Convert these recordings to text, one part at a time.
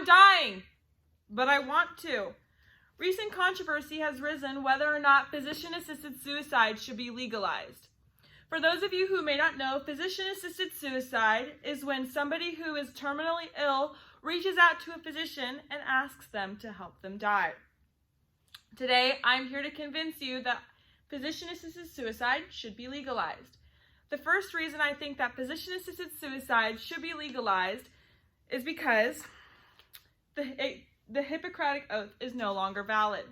dying, but I want to. Recent controversy has risen whether or not physician-assisted suicide should be legalized. For those of you who may not know, physician-assisted suicide is when somebody who is terminally ill reaches out to a physician and asks them to help them die. Today, I'm here to convince you that physician-assisted suicide should be legalized. The first reason I think that physician-assisted suicide should be legalized is because the Hippocratic Oath is no longer valid.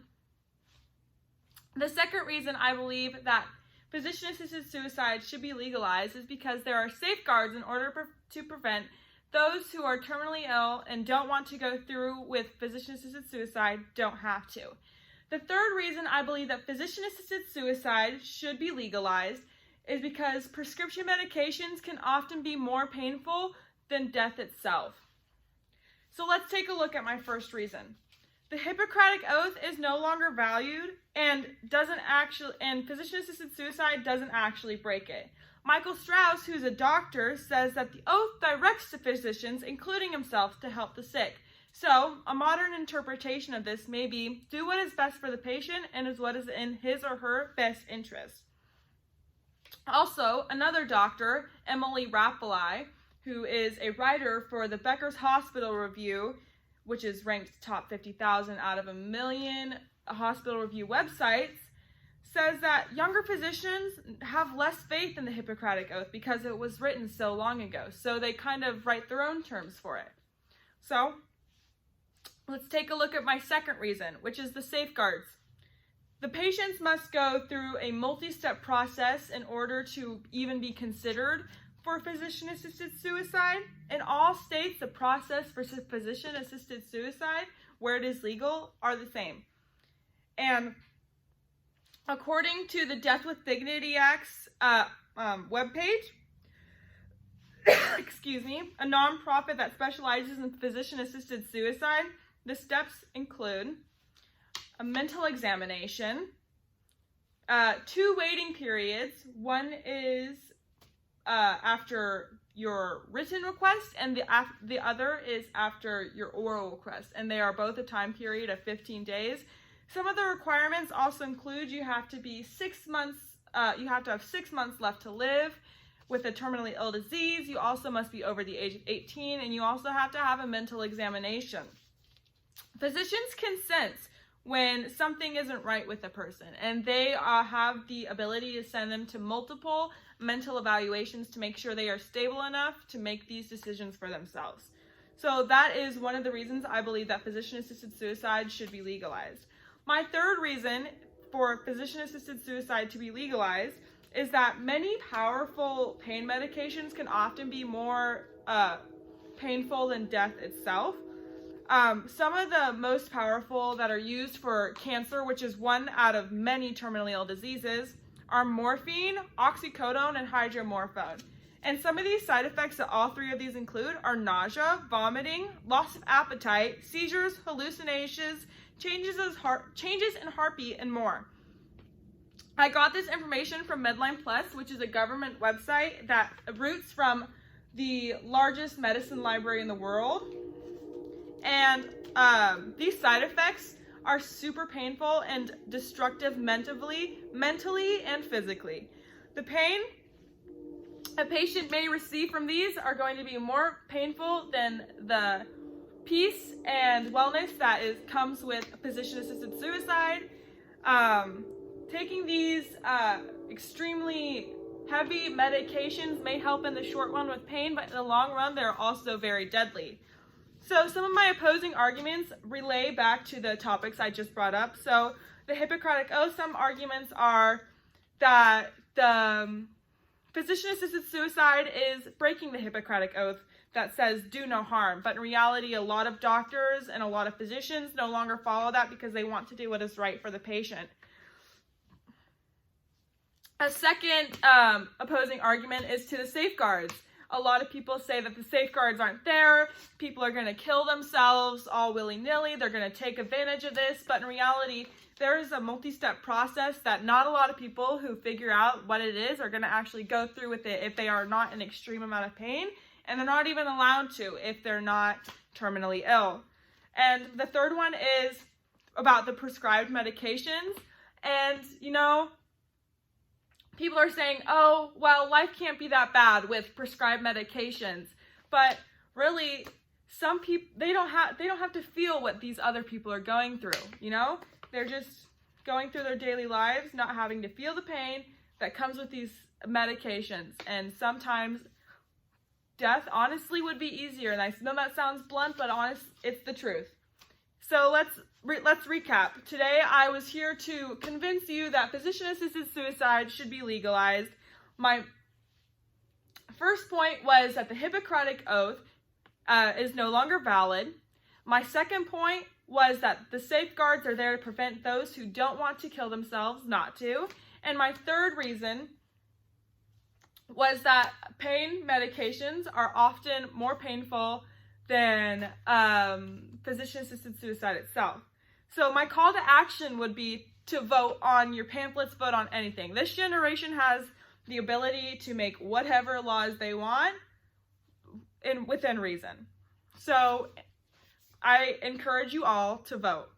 The second reason I believe that physician-assisted suicide should be legalized is because there are safeguards in order to prevent those who are terminally ill and don't want to go through with physician-assisted suicide don't have to. The third reason I believe that physician-assisted suicide should be legalized is because prescription medications can often be more painful than death itself. So let's take a look at my first reason. The Hippocratic Oath is no longer valued and physician-assisted suicide doesn't actually break it. Michael Strauss, who's a doctor, says that the oath directs the physicians, including himself, to help the sick. So, a modern interpretation of this may be, do what is best for the patient and is what is in his or her best interest. Also, another doctor, Emily Rapoli, who is a writer for the Becker's Hospital Review, which is ranked top 50,000 out of 1 million hospital review websites, says that younger physicians have less faith in the Hippocratic Oath because it was written so long ago. So they kind of write their own terms for it. So let's take a look at my second reason, which is the safeguards. The patients must go through a multi-step process in order to even be considered for physician-assisted suicide. In all states, the process for physician-assisted suicide, where it is legal, are the same. And according to the Death with Dignity Act's webpage, a nonprofit that specializes in physician-assisted suicide, the steps include a mental examination, 2 waiting periods. One is after your written request, and the other is after your oral request, and they are both a time period of 15 days. Some of the requirements also include you have to be 6 months. You have to have 6 months left to live with a terminally ill disease. You also must be over the age of 18, and you also have to have a mental examination. Physicians can sense when something isn't right with a person, and they have the ability to send them to multiple mental evaluations to make sure they are stable enough to make these decisions for themselves. So that is one of the reasons I believe that physician-assisted suicide should be legalized. My third reason for physician-assisted suicide to be legalized is that many powerful pain medications can often be more painful than death itself. Some of the most powerful that are used for cancer, which is one out of many terminally ill diseases, are morphine, oxycodone, and hydromorphone. And some of these side effects that all 3 of these include are nausea, vomiting, loss of appetite, seizures, hallucinations, changes in heartbeat, and more. I got this information from Medline Plus, which is a government website that roots from the largest medicine library in the world. And these side effects are super painful and destructive mentally and physically. The pain a patient may receive from these are going to be more painful than the peace and wellness that comes with physician-assisted suicide. Taking these extremely heavy medications may help in the short run with pain, but in the long run, they're also very deadly. So some of my opposing arguments relay back to the topics I just brought up. So the Hippocratic Oath, some arguments are that the physician-assisted suicide is breaking the Hippocratic Oath that says do no harm. But in reality, a lot of doctors and a lot of physicians no longer follow that because they want to do what is right for the patient. A second opposing argument is to the safeguards. A lot of people say that the safeguards aren't there. People are going to kill themselves all willy-nilly. They're going to take advantage of this. But in reality, there is a multi-step process that not a lot of people who figure out what it is are going to actually go through with it if they are not in extreme amount of pain. And they're not even allowed to if they're not terminally ill. And the third one is about the prescribed medications. And, you know, people are saying, oh, well, life can't be that bad with prescribed medications. But really, some people, they don't have to feel what these other people are going through, you know? They're just going through their daily lives, not having to feel the pain that comes with these medications. And sometimes death, honestly, would be easier. And I know that sounds blunt, but it's the truth. So let's recap. Today, I was here to convince you that physician-assisted suicide should be legalized. My first point was that the Hippocratic Oath is no longer valid. My second point was that the safeguards are there to prevent those who don't want to kill themselves not to. And my third reason was that pain medications are often more painful than physician-assisted suicide itself. So my call to action would be to vote on your pamphlets, vote on anything. This generation has the ability to make whatever laws they want within reason. So I encourage you all to vote.